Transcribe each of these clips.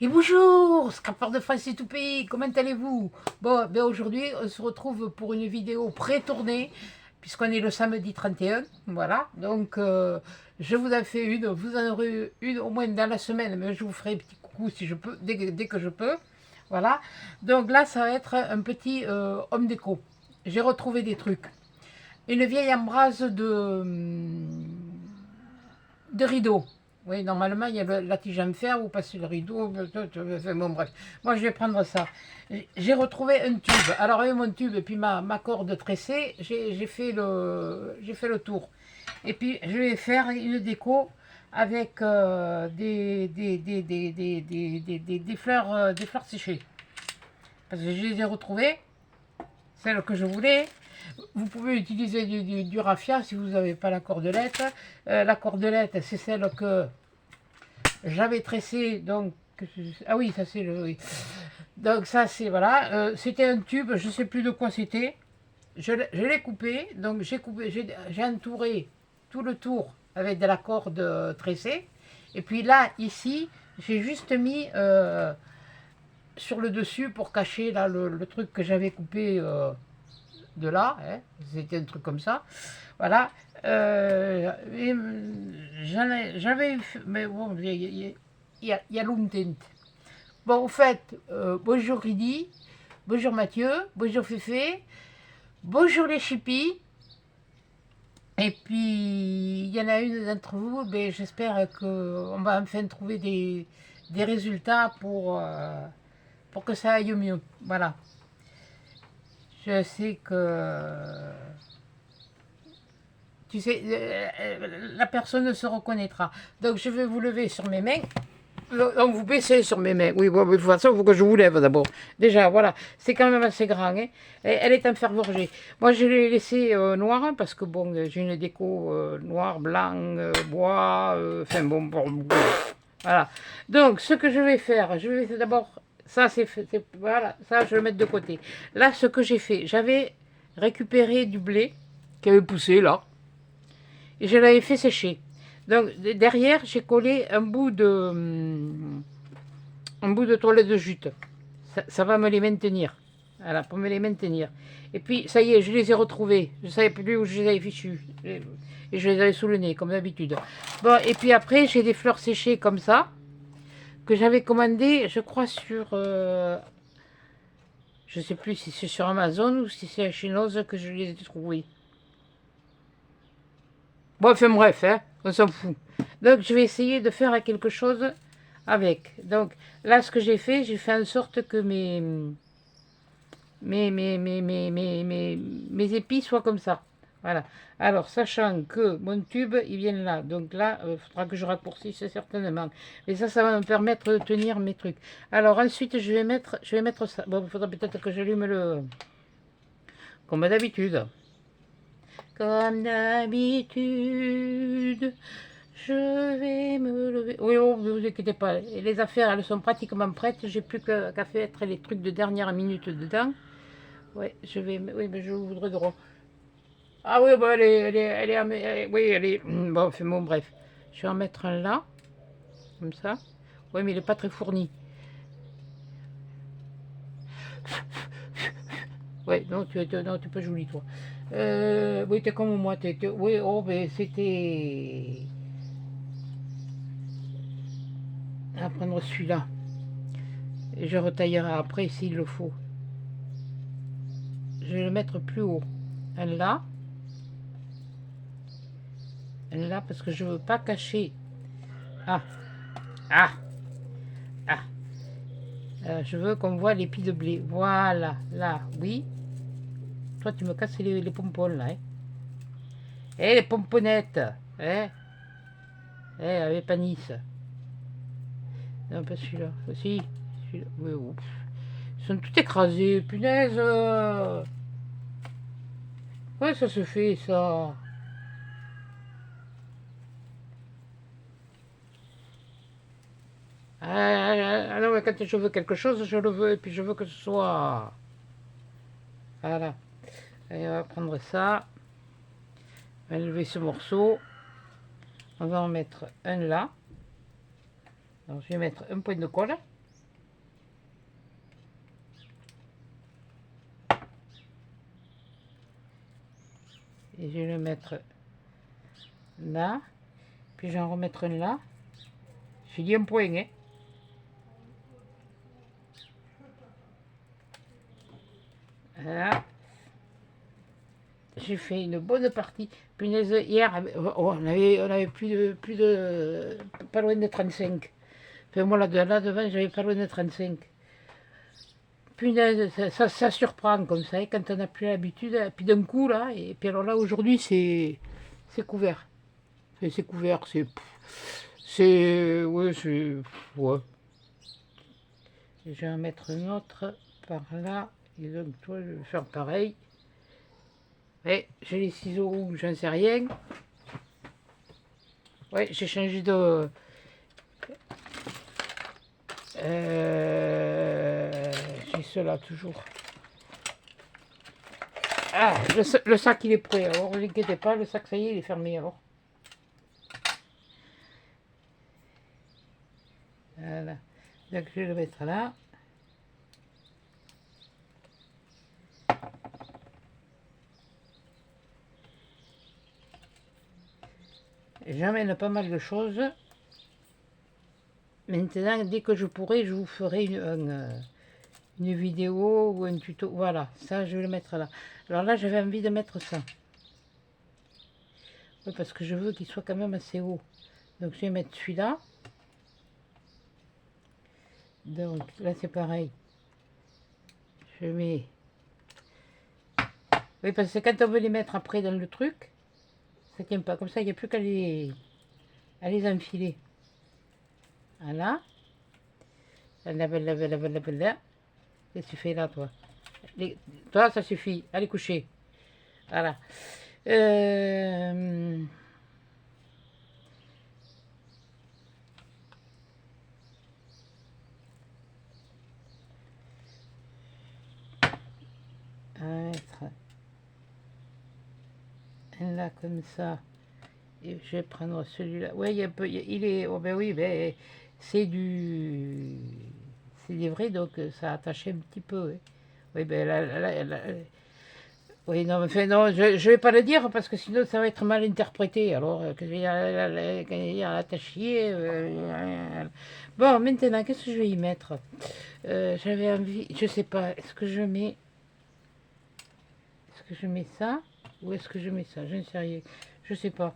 Et bonjour, Scrapper de France et tout pays, comment allez-vous? Bon, ben aujourd'hui, on se retrouve pour une vidéo pré-tournée, puisqu'on est le samedi 31, voilà. Donc, je vous en fais une, vous en aurez une au moins dans la semaine, mais je vous ferai un petit coucou si je peux, dès que je peux, voilà. Donc là, ça va être un petit homme déco. J'ai retrouvé des trucs. Une vieille embrase de rideau. Oui, normalement, il y a la tige en fer, vous passez le rideau, bon, bref. Moi, je vais prendre ça. J'ai retrouvé un tube. Alors, avec mon tube et puis ma corde tressée, j'ai fait le tour. Et puis, je vais faire une déco avec des fleurs séchées. Parce que je les ai retrouvées, celles que je voulais. Vous pouvez utiliser du raffia si vous n'avez pas la cordelette. La cordelette, c'est celle que j'avais tressée. Donc, ah oui, ça c'est le. Oui. Donc, ça c'est. Voilà. C'était un tube, je ne sais plus de quoi c'était. Je l'ai coupé. Donc, j'ai entouré tout le tour avec de la corde tressée. Et puis là, ici, j'ai juste mis sur le dessus pour cacher là, le truc que j'avais coupé. De là, hein, c'était un truc comme ça. Voilà. J'avais, mais bon, il y a longtemps. Bon, au fait, bonjour Ridi, bonjour Mathieu, bonjour Féfé, bonjour les chippies. Et puis, il y en a une d'entre vous, ben, j'espère qu'on va enfin trouver des résultats pour que ça aille mieux. Voilà. Je sais que tu sais, la personne se reconnaîtra. Donc je vais vous lever sur mes mains. Donc vous baissez sur mes mains. Oui, bon, de toute façon, il faut que je vous lève d'abord. Déjà, voilà, c'est quand même assez grand. Hein. Elle est en fer forgé. Moi, je l'ai laissé noir hein, parce que bon, j'ai une déco noir, blanc, bois, enfin bon, voilà. Donc, ce que je vais faire, je vais d'abord, ça c'est voilà, ça je vais le mettre de côté. Là, ce que j'ai fait, j'avais récupéré du blé qui avait poussé là et je l'avais fait sécher. Donc derrière, j'ai collé un bout de toilette de jute. Ça va me les maintenir. Voilà, pour me les maintenir. Et puis, ça y est, je les ai retrouvés. Je ne savais plus où je les avais fichus. Et je les avais sous le nez, comme d'habitude. Bon, et puis après, j'ai des fleurs séchées comme ça, que j'avais commandées, je crois, sur... je ne sais plus si c'est sur Amazon ou si c'est à Chinoise que je les ai trouvées. Bon, enfin bref, hein, on s'en fout. Donc, je vais essayer de faire quelque chose avec. Donc, là, ce que j'ai fait en sorte que mes épis soient comme ça. Voilà. Alors, sachant que mon tube, il vient là. Donc là, il faudra que je raccourcisse certainement. Et ça va me permettre de tenir mes trucs. Alors, ensuite, je vais mettre ça. Bon, il faudra peut-être que j'allume le... Comme d'habitude. Comme d'habitude, je vais me lever. Oui, oh, ne vous inquiétez pas. Les affaires, elles sont pratiquement prêtes. J'ai plus qu'à faire les trucs de dernière minute dedans. Ouais, je vais. Oui, mais je voudrais droit. Ah oui, bah, oui, elle est. Bon, enfin, bon, bref. Je vais en mettre un là, comme ça. Oui, mais il n'est pas très fourni. Ouais, non, non, tu peux joli, toi. Oui, t'es comme moi. Oui, oh, mais c'était. À prendre celui-là. Et je retaillerai après s'il le faut. Je vais le mettre plus haut. Un là. Un là, parce que je veux pas cacher. Ah. Ah. Ah. Je veux qu'on voit les pieds de blé. Voilà. Là, oui. Toi, tu me casses les pompons, là. Hein. Eh, les pomponnettes. Hein. Eh, avec panis. Non, pas celui-là. Si. Celui-là. Oui, oups. Ils sont tout écrasés. Punaise. Ouais, ça se fait, ça. Alors, quand je veux quelque chose, je le veux, et puis je veux que ce soit... Voilà. Allez, on va prendre ça. On va lever ce morceau. On va en mettre un là. Alors, je vais mettre un point de colle. Et je vais le mettre là. Puis je vais en remettre un là. J'ai dit un point, hein. Voilà. J'ai fait une bonne partie. Punaise, hier, on avait pas loin de 35. Enfin, moi, là devant, j'avais pas loin de 35. Punaise, ça surprend comme ça, hein, quand on n'a plus l'habitude. Puis d'un coup, là, et puis alors là, aujourd'hui, c'est couvert. Enfin, c'est couvert, ouais, ouais. Et je vais en mettre un autre par là. Et donc, toi, je vais faire pareil. Ouais, j'ai les ciseaux rouges, j'en sais rien. Ouais, j'ai changé de... j'ai cela toujours. Ah, le sac il est prêt, alors ne vous inquiétez pas, le sac ça y est, il est fermé alors. Voilà, donc je vais le mettre là. J'amène pas mal de choses. Maintenant, dès que je pourrai, je vous ferai une vidéo ou un tuto. Voilà, ça je vais le mettre là. Alors là, j'avais envie de mettre ça. Oui, parce que je veux qu'il soit quand même assez haut. Donc je vais mettre celui-là. Donc là, c'est pareil. Je mets... Oui, parce que quand on veut les mettre après dans le truc, ça tient pas. Comme ça, il n'y a plus qu'à à les enfiler. Voilà. Là. Qu'est-ce que tu fais là, toi? Toi, ça suffit. Allez coucher. Voilà. À mettre un là comme ça. Et je vais prendre celui-là. Ouais, il est. Oh ben oui, ben, c'est des vrais, donc ça a attaché un petit peu. Hein. Oui, ben oui, non, enfin, non, je ne vais pas le dire parce que sinon ça va être mal interprété. Alors, que je vais dire attaché. Bon, maintenant, qu'est-ce que je vais y mettre? J'avais envie, je sais pas, est-ce que je mets. Est-ce que je mets ça? Ou est-ce que je mets ça? Je ne sais rien. Je sais pas.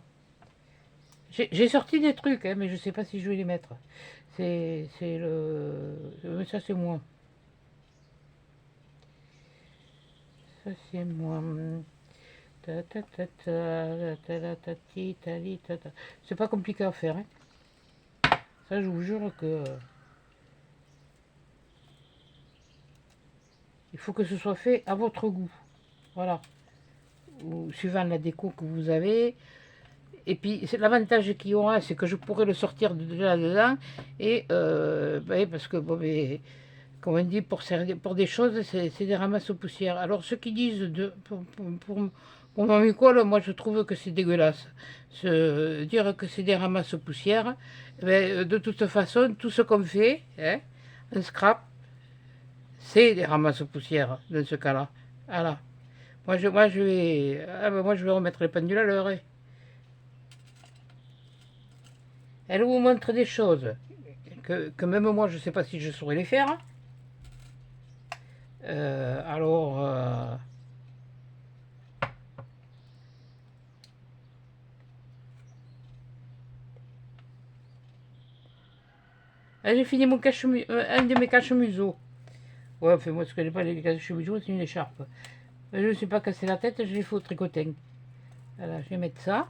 J'ai sorti des trucs, hein, mais je sais pas si je vais les mettre. C'est ça, c'est moi. Ça, c'est moi. C'est pas compliqué à faire. Hein. Ça, je vous jure que... il faut que ce soit fait à votre goût. Voilà. Ou suivant la déco que vous avez. Et puis, l'avantage qu'il y aura, c'est que je pourrai le sortir de là-dedans. Et, parce que, bon, mais, comme on dit, pour des choses, c'est des ramasses aux poussières. Alors, ceux qui disent, pour mon école, moi, je trouve que c'est dégueulasse. Dire que c'est des ramasses aux poussières, de toute façon, tout ce qu'on fait, hein, un scrap, c'est des ramasses aux poussières, dans ce cas-là. Voilà. Moi, je vais remettre les pendules à l'heure. Hein. Elle vous montre des choses que même moi, je ne sais pas si je saurais les faire. Alors, j'ai fini un de mes cache-museaux. Ouais, enfin, moi, je ne connais pas les cache-museaux, c'est une écharpe. Je ne me suis pas cassé la tête, je l'ai fait au tricotin. Voilà, je vais mettre ça.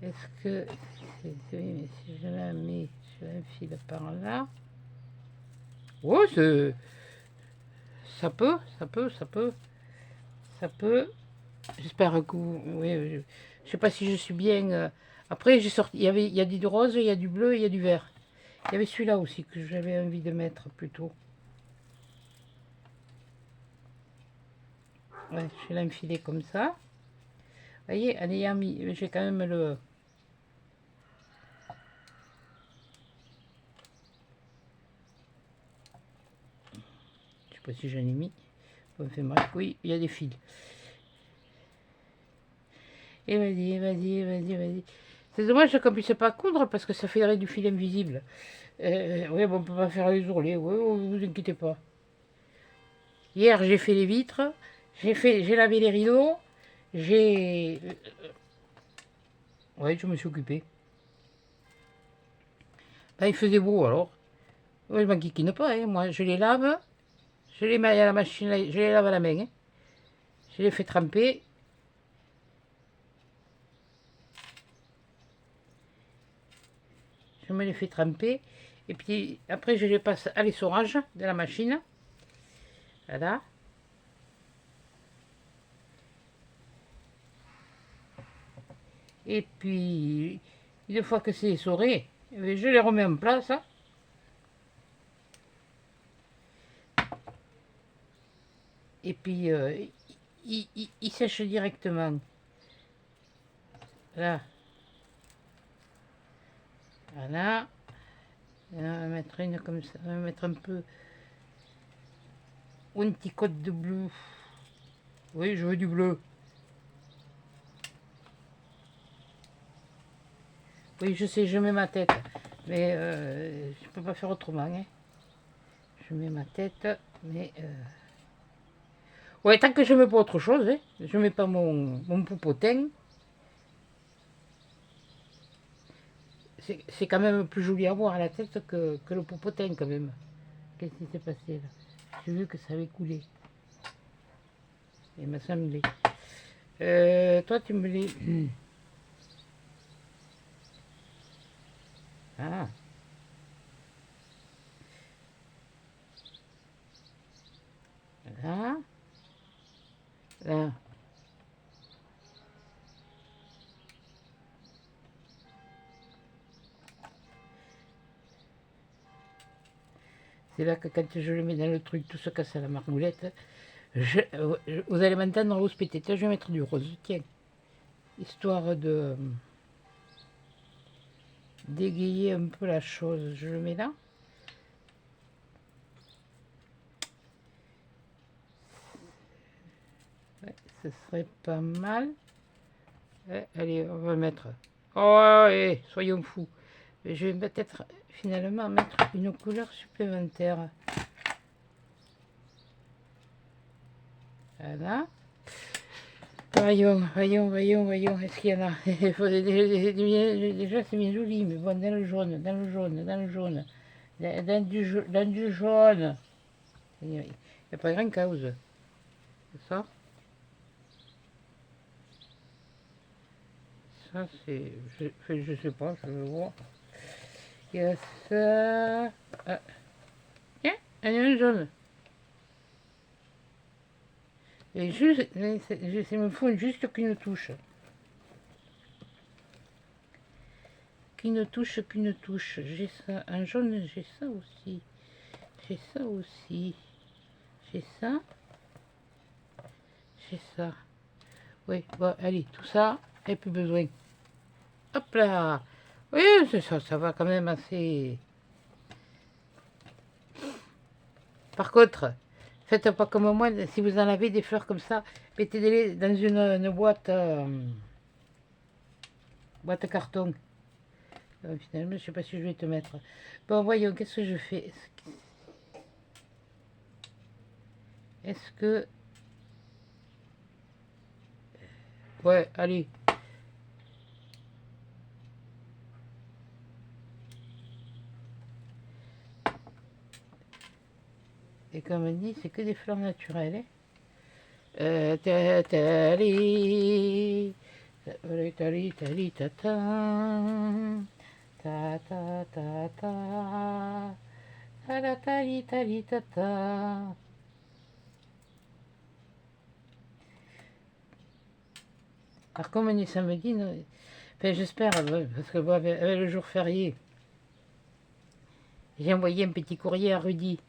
Est-ce que... mais si je la mets, je l'enfile par là. Ouais, ça peut. J'espère que vous... Oui, je sais pas si je suis bien... Après, j'ai sorti... Il y a du rose, il y a du bleu, il y a du vert. Il y avait celui-là aussi que j'avais envie de mettre plutôt. Ouais, je vais l'enfiler comme ça. Vous voyez, en ayant mis... J'ai quand même le... Je sais pas si j'en ai mis. Enfin bref, oui, il y a des fils. Et vas-y, vas-y, vas-y, vas-y. C'est dommage qu'on puisse pas coudre parce que ça ferait du fil invisible. Oui, bon, on peut pas faire les ourlets, oui, vous inquiétez pas. Hier, j'ai fait les vitres, j'ai lavé les rideaux, j'ai... Ouais, je me suis occupé. Ben, il faisait beau alors. Ouais, je m'enquiquine pas, hein. Moi, je les lave, je les mets à la machine, je les lave à la main. Hein. Je les fais tremper. Je me les fais tremper. Et puis après, je les passe à l'essorage de la machine. Voilà. Et puis, une fois que c'est essoré, je les remets en place. Et puis, il sèche directement. Là. Voilà. Et on va mettre une comme ça. On va mettre un peu. Ou une petite cote de bleu. Oui, je veux du bleu. Oui, je sais, je mets ma tête. Mais je peux pas faire autrement. Hein. Je mets ma tête. Mais. Ouais, tant que je mets pas autre chose. Hein. Je mets pas mon popotin. C'est quand même plus joli à voir à la tête que le popotin quand même. Qu'est-ce qui s'est passé là? J'ai vu que ça avait coulé. Il m'a semblé. Toi tu me les... Ah. Là. Là. C'est là que quand je le mets dans le truc, tout se casse à la margoulette. Vous allez m'entendre vous péter. Je vais mettre du rose, tiens. Histoire de d'égayer un peu la chose. Je le mets là. Ouais, ce serait pas mal. Ouais, allez, on va mettre. Oh, allez, soyons fous. Je vais peut-être finalement mettre une couleur supplémentaire. Voilà. Voyons, voyons, voyons, voyons. Est-ce qu'il y en a? Déjà, c'est bien joli, mais bon, dans le jaune, dans le jaune, dans le jaune. Dans du jaune. Il n'y a pas grand cause. Ça. Ça, c'est... Je sais pas, je vais voir. Il y a ça... Ah. Tiens, il y a un jaune. Et juste... Il me faut juste qu'une touche. Qu'une touche, qu'une touche. J'ai ça. Un jaune, j'ai ça aussi. J'ai ça aussi. J'ai ça. J'ai ça. Oui, bon, allez, tout ça, et plus besoin. Hop là. Oui, c'est ça, ça va quand même assez. Par contre, faites pas comme moi, si vous en avez des fleurs comme ça, mettez-les dans une boîte, boîte à carton. Finalement, je sais pas si je vais te mettre. Bon, voyons, qu'est-ce que je fais? Est-ce que... Ouais, allez. Et comme on dit, c'est que des fleurs naturelles. Hein. Tali, tali, tali, tata, ta ta ta ta, tala tali tali tata. Alors comme on est samedi, enfin, j'espère, parce que bon, avec le jour férié, j'ai envoyé un petit courrier à Rudy.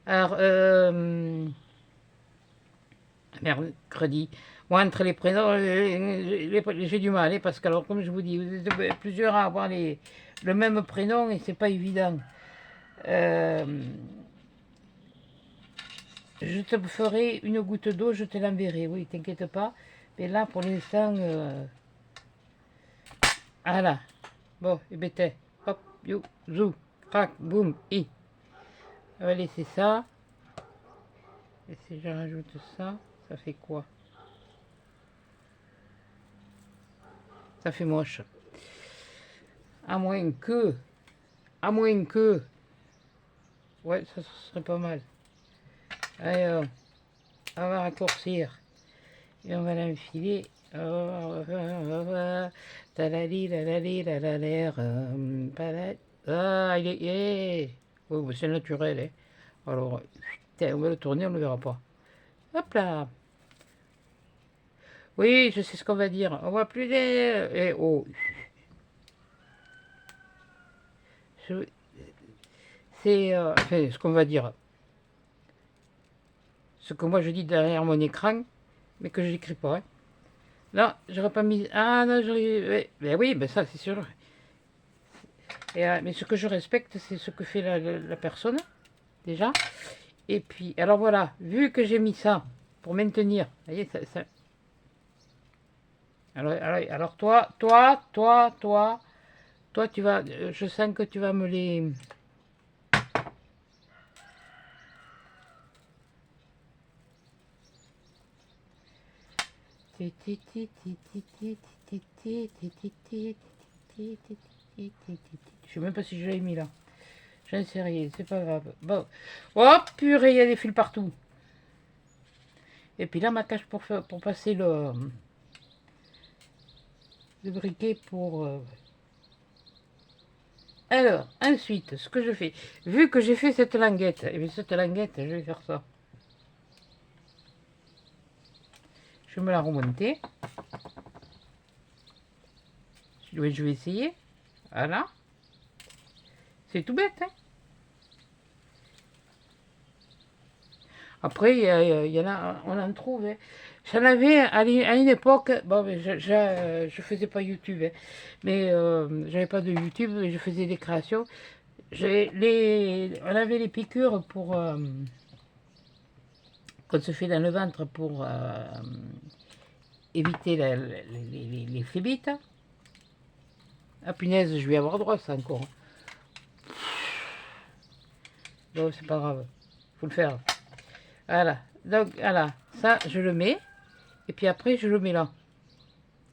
Alors, mercredi. Moi, entre les prénoms, j'ai du mal, hein, parce que, alors, comme je vous dis, vous êtes plusieurs à avoir le même prénom et c'est pas évident. Je te ferai une goutte d'eau, je te l'enverrai. Oui, t'inquiète pas. Mais là, pour l'instant... Voilà. Bon, et ben t'es. Hop, you, zou, crac, boum, i. On va laisser ça. Et si je rajoute ça, ça fait quoi? Ça fait moche. À moins que... À moins que... Ouais, ça serait pas mal. Alors, on va raccourcir. Et on va l'enfiler. Talali, lalali, lalaler, ah, il est... Oui, c'est naturel. Hein. Alors, putain, on va le tourner, on ne le verra pas. Hop là. Oui, je sais ce qu'on va dire. On voit plus les... Eh, oh. C'est enfin, ce qu'on va dire. Ce que moi je dis derrière mon écran, mais que je n'écris pas. Hein. Non, j'aurais pas mis... Ah non, j'aurais... Ben oui, ben ça c'est sûr. Et, mais ce que je respecte, c'est ce que fait la personne, déjà. Et puis, alors voilà, vu que j'ai mis ça pour maintenir, vous voyez, ça... Alors toi, tu vas... Je sens que tu vas me les... Je sais même pas si je l'ai mis là. J'en sais rien, c'est pas grave. Bon. Oh purée, il y a des fils partout. Et puis là, ma cache pour passer le briquet pour... Alors, ensuite, ce que je fais, vu que j'ai fait cette languette, et bien cette languette, je vais faire ça. Je vais me la remonter. Je vais essayer. Voilà. C'est tout bête, hein. Après, il y en a, on en trouve. Hein. J'en avais à une époque, bon, je faisais pas YouTube, hein, mais j'avais pas de YouTube, mais je faisais des créations. On avait les piqûres pour qu'on se fait dans le ventre pour éviter les phlébites. Ah punaise, je vais avoir droit ça encore. Bon, c'est pas grave, faut le faire. Voilà, donc voilà, ça je le mets, et puis après je le mets là.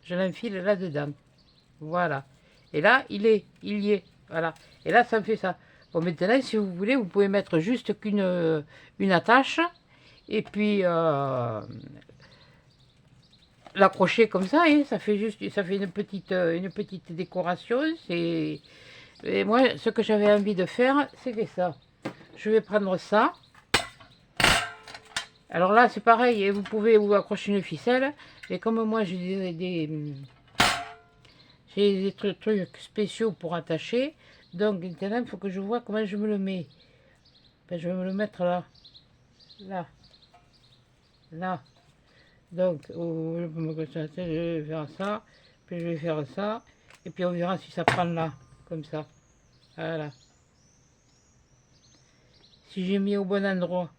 Je l'enfile là-dedans. Voilà. Et là, il y est. Voilà. Et là, ça me fait ça. Bon, maintenant, si vous voulez, vous pouvez mettre juste une attache, et puis l'accrocher comme ça, et ça fait juste, ça fait une petite décoration. Et moi, ce que j'avais envie de faire, c'était ça. Je vais prendre ça. Alors là, c'est pareil, vous pouvez vous accrocher une ficelle, mais comme moi, j'ai des trucs spéciaux pour attacher, donc maintenant, il faut que je vois comment je me le mets. Ben, je vais me le mettre là, là, là. Donc, je vais faire ça, puis je vais faire ça, et puis on verra si ça prend là, comme ça. Voilà. Si j'ai mis au bon endroit.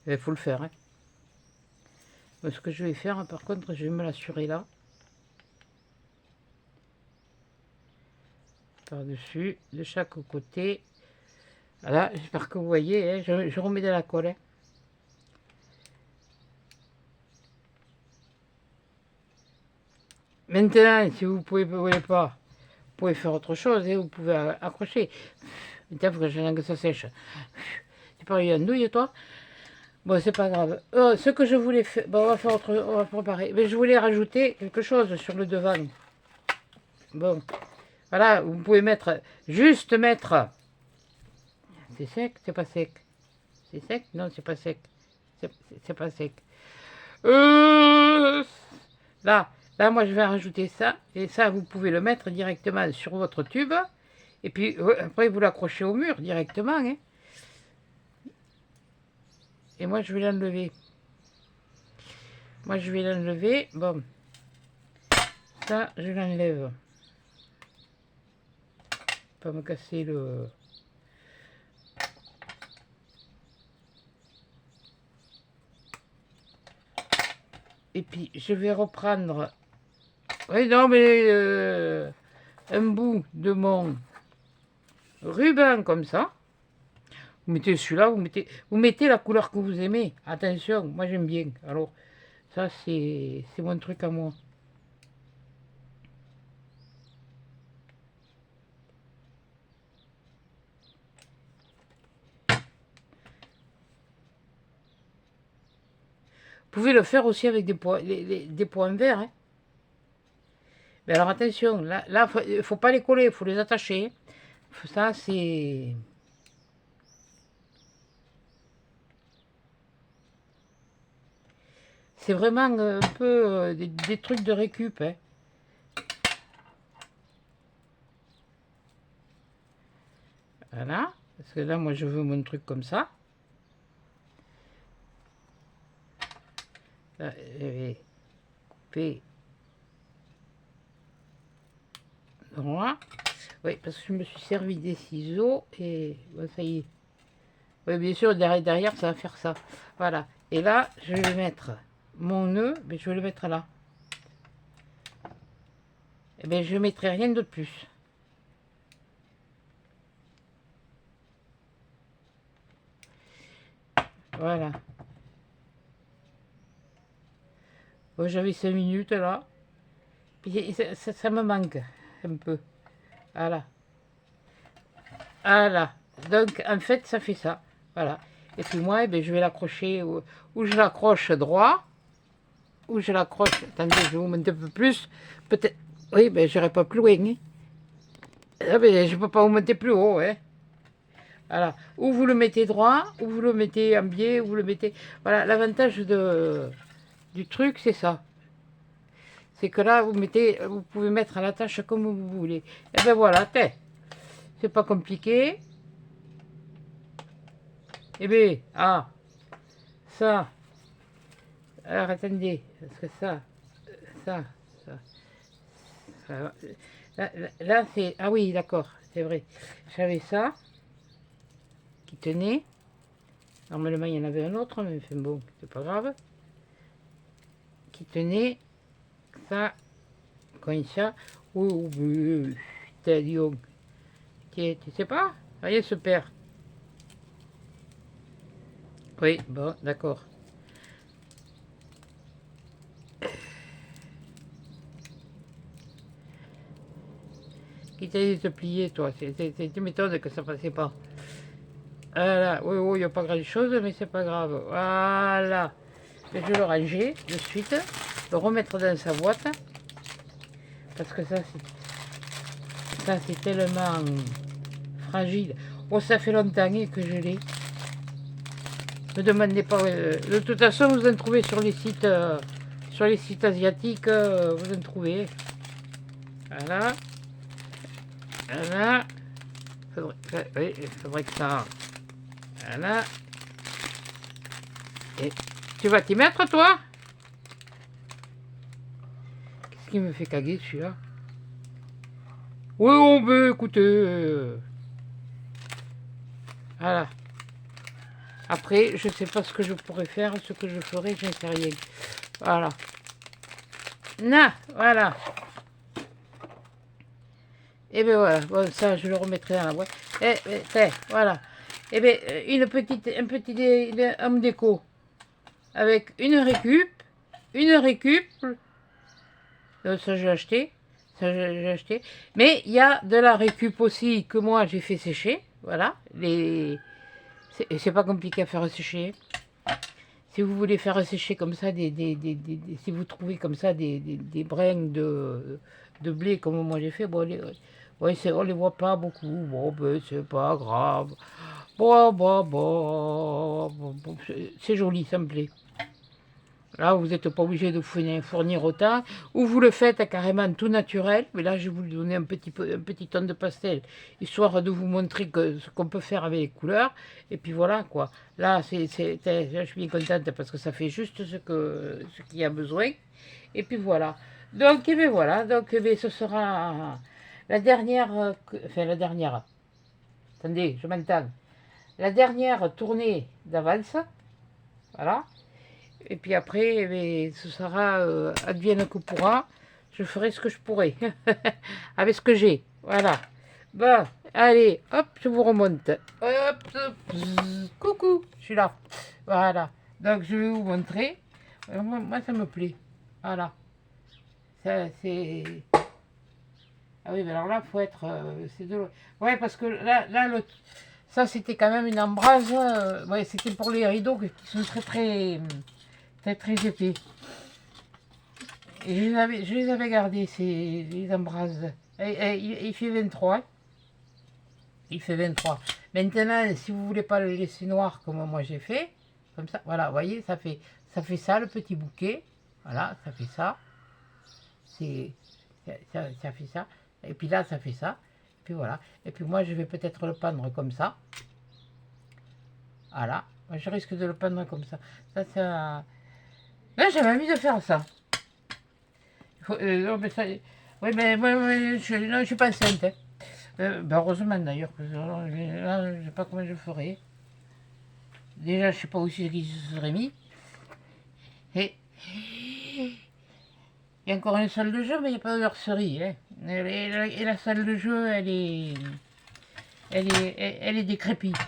Il faut le faire. Hein. Donc, ce que je vais faire, par contre, je vais me l'assurer là. Par-dessus, de chaque côté. Voilà, j'espère que vous voyez, hein, je remets de la colle. Hein. Maintenant, si vous ne voulez pas, vous pouvez faire autre chose, hein, vous pouvez accrocher. Maintenant, il faut que j'attende que ça sèche. Tu parles une douille, toi? Bon, c'est pas grave. Ce que je voulais faire, bon, on va préparer. Mais je voulais rajouter quelque chose sur le devant. Bon, voilà, vous pouvez juste mettre. C'est sec, c'est pas sec. C'est sec? Non, c'est pas sec. C'est pas sec. Là, moi, je vais rajouter ça. Et ça, vous pouvez le mettre directement sur votre tube. Et puis, après, vous l'accrochez au mur directement. Hein. Et moi, je vais l'enlever. Moi, je vais l'enlever. Bon. Ça, je l'enlève. pas me casser le... Et puis, je vais reprendre... Oui, non, mais... un bout de mon ruban comme ça. Vous mettez celui-là, vous mettez la couleur que vous aimez. Attention, moi j'aime bien. Alors, ça, c'est mon truc à moi. Vous pouvez le faire aussi avec des points verts. Hein. Mais alors attention, là il ne faut pas les coller, il faut les attacher. Ça, c'est... C'est vraiment un peu des trucs de récup. Hein. Voilà. Parce que là, moi, je veux mon truc comme ça. Là, je vais couper droit. Oui, parce que je me suis servi des ciseaux et bon, ça y est. Oui, bien sûr, derrière, ça va faire ça. Voilà. Et là, je vais mettre mon nœud, mais je vais le mettre là. Et bien, je ne mettrai rien de plus. Voilà. Bon, j'avais 5 minutes là. Puis ça me manque un peu. Voilà. Voilà. Donc, en fait, ça fait ça. Voilà. Et puis moi, eh bien, je vais l'accrocher où je l'accroche droit. Où je l'accroche. Attendez, je vais vous monter un peu plus. Peut-être. Oui, ben, je n'irai pas plus loin. Hein. Ah, ben, je ne peux pas vous monter plus haut. Hein. Voilà. Ou vous le mettez droit, ou vous le mettez en biais, ou vous le mettez... Voilà, l'avantage du truc, c'est ça. C'est que là, vous pouvez mettre à la tâche comme vous voulez. Et ben voilà, c'est pas compliqué. Et bien, ça. Alors, attendez, parce que ça. Là c'est... Ah oui, d'accord, c'est vrai. J'avais ça, qui tenait. Normalement, il y en avait un autre, mais enfin bon, c'est pas grave. Qui tenait ça, comme ça. Oh, putain, tu sais pas? Rien se perd. Oui, bon, d'accord. Qui t'a dit de te plier, toi? Tu m'étonnes que ça passait pas. Voilà, oui, il n'y a pas grand chose, mais c'est pas grave. Voilà. Je vais le ranger de suite, le remettre dans sa boîte. Parce que ça, c'est tellement fragile. Oh, ça fait longtemps que je l'ai. Ne demandez pas. De toute façon, vous en trouvez sur les sites asiatiques. Vous en trouvez. Voilà. Voilà. Oui, il faudrait que ça... Voilà. Et tu vas t'y mettre, toi? Qu'est-ce qui me fait caguer, celui-là? Oui, on veut, écoutez. Voilà. Après, je sais pas ce que je pourrais faire, ce que je ferai, je ne sais rien. Voilà. Voilà. Et bien voilà, bon, ça je le remettrai dans la boîte. Voilà. Et bien un petit homme déco avec une récup. Ça j'ai acheté. Mais il y a de la récup aussi que moi j'ai fait sécher. Voilà. C'est pas compliqué à faire sécher. Si vous voulez faire sécher comme ça, si vous trouvez comme ça des brins de blé comme moi j'ai fait, bon, on les voit pas beaucoup. Bon, ben, c'est pas grave. Bon, c'est joli, ça me plaît. Là, vous n'êtes pas obligé de fournir autant. Ou vous le faites carrément tout naturel. Mais là, je vais vous donner un petit ton de pastel, histoire de vous montrer ce qu'on peut faire avec les couleurs. Et puis voilà, quoi. Là, je suis bien contente parce que ça fait juste ce qu'il y a besoin. Et puis voilà. Donc, et bien voilà. Donc, et bien, ce sera La dernière, enfin la dernière, attendez, je m'entends. La dernière tournée d'avance, voilà. Et puis après, eh bien, ce sera advienne que pourra. Je ferai ce que je pourrai, avec ce que j'ai, voilà. Bon, allez, hop, je vous remonte. Hop, hop, coucou, je suis là. Voilà. Donc, je vais vous montrer. Moi, ça me plaît. Voilà. Ça, c'est... Ah oui, mais alors là, il faut être... c'est de... Ouais, parce que là ça, c'était quand même une embrase. Ouais, c'était pour les rideaux qui sont très épais. Et je les avais gardés, les embrases. Il fait 23. Il fait 23. Maintenant, si vous voulez pas le laisser noir comme moi j'ai fait, comme ça, voilà, vous voyez, ça fait ça, le petit bouquet. Voilà, ça fait ça. Ça fait ça. Et puis là, ça fait ça. Et puis voilà. Et puis moi, je vais peut-être le pendre comme ça. Voilà. Moi, je risque de le pendre comme ça. Ça... Là, j'avais envie de faire ça. Non, mais ça... Oui, mais non, je suis pas enceinte. Hein. Ben heureusement d'ailleurs, parce que là, je sais pas comment je ferai. Déjà, je sais pas où c'est qui se serait mis. Et il y a encore une salle de jeu, mais il n'y a pas de nurserie. Hein. Et la salle de jeu, elle est décrépite.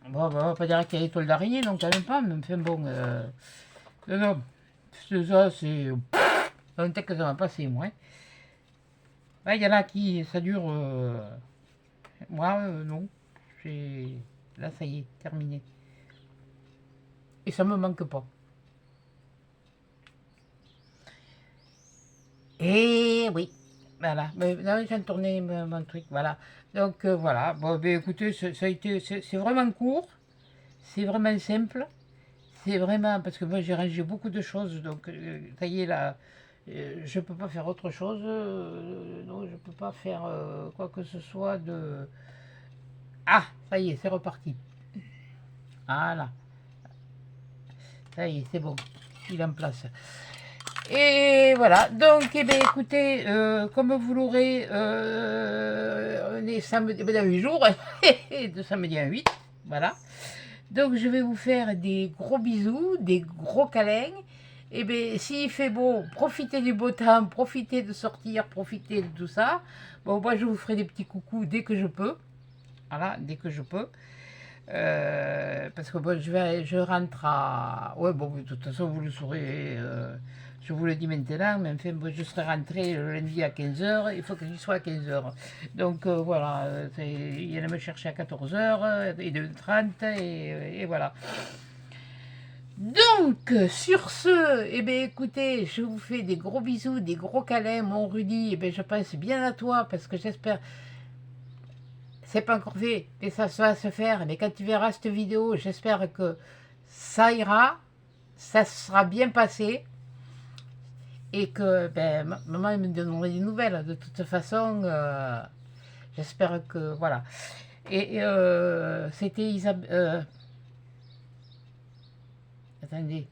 Bon, ben, on va pas dire qu'il y a des toiles d'araignée, donc quand même pas, mais enfin bon. Non, non, ça, c'est... Un tel que ça va passer, moi. Il y en a qui, ça dure... Moi, non. Là, ça y est, terminé. Et ça me manque pas. Et oui, voilà. Mais là, j'ai tourné mon truc, voilà. Donc, voilà. Bon, ben, écoutez, ça a été... C'est vraiment court. C'est vraiment simple. C'est vraiment... Parce que moi, j'ai rangé beaucoup de choses. Donc, ça y est, là... je peux pas faire autre chose. Non, je peux pas faire quoi que ce soit de... Ah, ça y est, c'est reparti. Voilà. Ça y est, c'est bon. Il est en place. Et voilà. Donc, eh bien, écoutez, comme vous l'aurez, on est samedi, dans 8 jours, de samedi à 8. Voilà. Donc, je vais vous faire des gros bisous, des gros câlins. Et bien, s'il fait beau, profitez du beau temps, profitez de sortir, profitez de tout ça. Bon, moi, je vous ferai des petits coucous dès que je peux. Voilà, dès que je peux. Parce que bon, je rentre à... Ouais, bon, de toute façon, vous le saurez, je vous le dis maintenant, mais enfin, bon, je serai rentré le lundi à 15 h, il faut que j'y sois à 15 h. Donc voilà, il allait me chercher à 14 h, et 2h30, et voilà. Donc, sur ce, eh bien, écoutez, je vous fais des gros bisous, des gros câlins, mon Rudy, eh bien, je pense bien à toi, parce que j'espère... C'est pas encore fait, mais ça va se faire. Mais quand tu verras cette vidéo, j'espère que ça ira, ça sera bien passé. Et que ben, maman elle me donnerait des nouvelles. De toute façon, j'espère que voilà. Et c'était Isabelle. Attendez.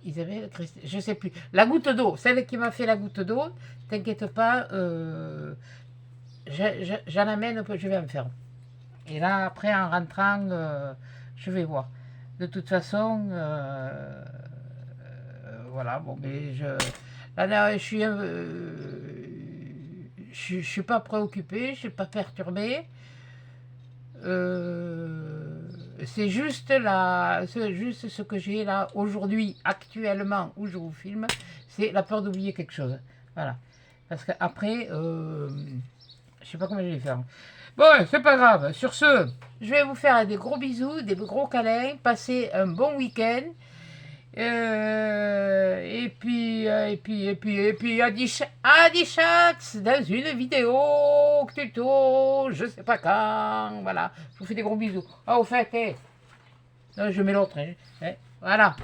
Isabelle, je sais plus. La goutte d'eau, celle qui m'a fait la goutte d'eau, t'inquiète pas. J'en amène que je vais en faire. Et là, après, en rentrant, je vais voir. De toute façon, voilà, bon, mais là, je suis pas préoccupé, je suis pas perturbé. C'est juste ce que j'ai là aujourd'hui, actuellement, où je vous filme, c'est la peur d'oublier quelque chose. Voilà. Parce qu'après, je sais pas comment je vais faire. Bon, c'est pas grave. Sur ce, je vais vous faire des gros bisous, des gros câlins. Passez un bon week-end. Et puis, à 10 chats dans une vidéo tuto, je sais pas quand. Voilà, je vous fais des gros bisous. Ah, au fait, non, je mets l'autre. Voilà.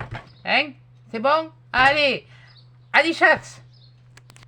Hein? C'est bon? Allez, à 10 chats.